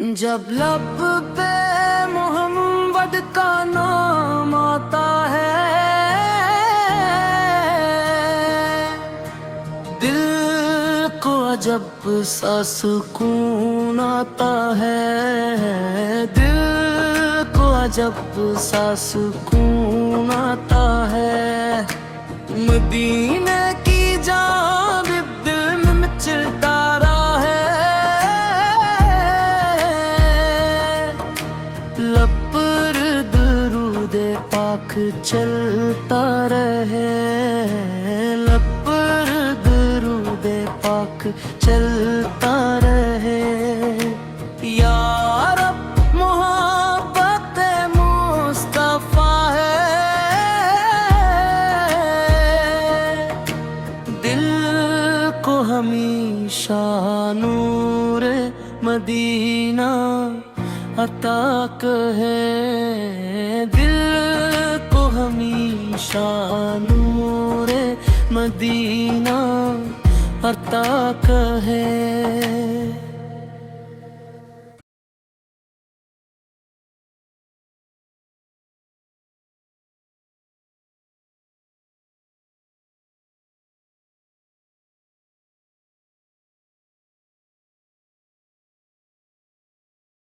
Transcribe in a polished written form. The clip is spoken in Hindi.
जब लब पे मोहम्मद का नाम आता है, दिल को अजब सा सुकून आता है। दिल को अजब सा सुकून आता है। मदीने की जान दिल में मचलता रहा है। लब पर दरूदे पाक चलता रहे। लब पर दरूदे पाक चलता रहे। या रब मोहब्बत मुस्तफा है। दिल को हमेशा नूर मदीना अता कहे। दिल को हमेशा नूर मदीना अता कहे।